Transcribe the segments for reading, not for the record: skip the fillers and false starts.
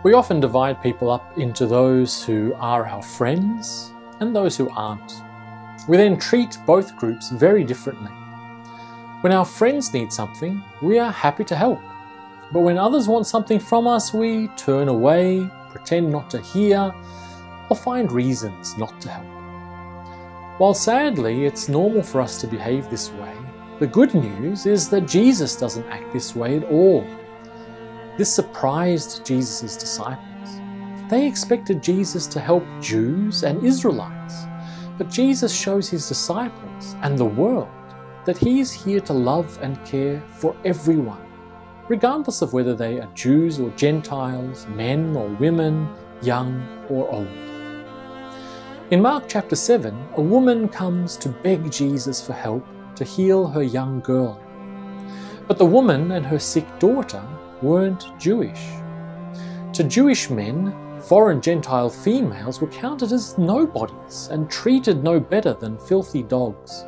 We often divide people up into those who are our friends and those who aren't. We then treat both groups very differently. When our friends need something, we are happy to help. But when others want something from us, we turn away, pretend not to hear, or find reasons not to help. While sadly it's normal for us to behave this way, the good news is that Jesus doesn't act this way at all. This surprised Jesus' disciples. They expected Jesus to help Jews and Israelites, but Jesus shows his disciples and the world that he is here to love and care for everyone, regardless of whether they are Jews or Gentiles, men or women, young or old. In Mark chapter 7, a woman comes to beg Jesus for help to heal her young girl. But the woman and her sick daughter weren't Jewish. To Jewish men, foreign Gentile females were counted as nobodies and treated no better than filthy dogs.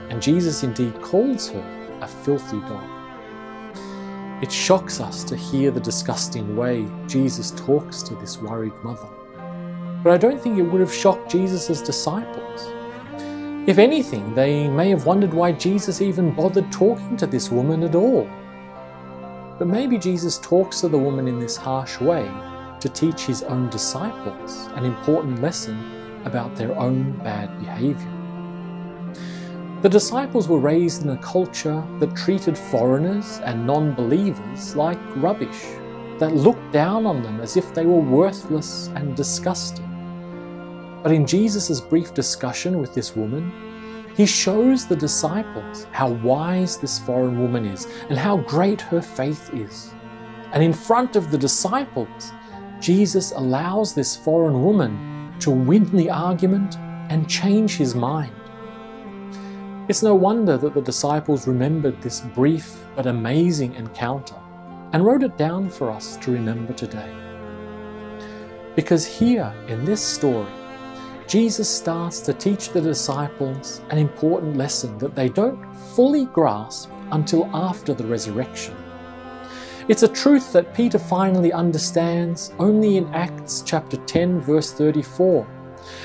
And Jesus indeed calls her a filthy dog. It shocks us to hear the disgusting way Jesus talks to this worried mother. But I don't think it would have shocked Jesus' disciples. If anything, they may have wondered why Jesus even bothered talking to this woman at all. But maybe Jesus talks to the woman in this harsh way to teach his own disciples an important lesson about their own bad behavior. The disciples were raised in a culture that treated foreigners and non-believers like rubbish, that looked down on them as if they were worthless and disgusting. But in Jesus' brief discussion with this woman, he shows the disciples how wise this foreign woman is and how great her faith is. And in front of the disciples, Jesus allows this foreign woman to win the argument and change his mind. It's no wonder that the disciples remembered this brief but amazing encounter and wrote it down for us to remember today. Because here in this story, Jesus starts to teach the disciples an important lesson that they don't fully grasp until after the resurrection. It's a truth that Peter finally understands only in Acts chapter 10 verse 34,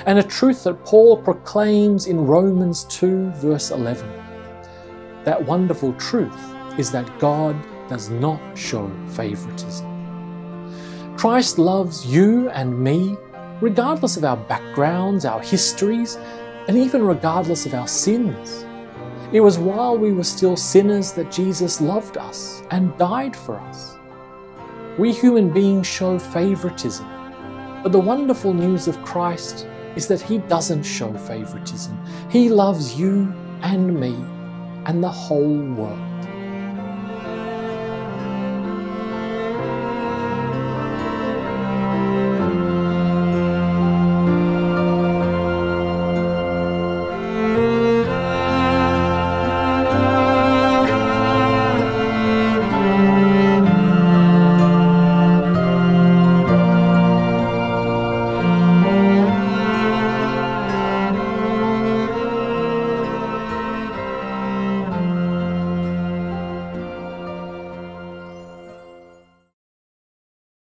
and a truth that Paul proclaims in Romans 2 verse 11. That wonderful truth is that God does not show favoritism. Christ loves you and me regardless of our backgrounds, our histories, and even regardless of our sins. It was while we were still sinners that Jesus loved us and died for us. We human beings show favoritism, but the wonderful news of Christ is that he doesn't show favoritism. He loves you and me and the whole world.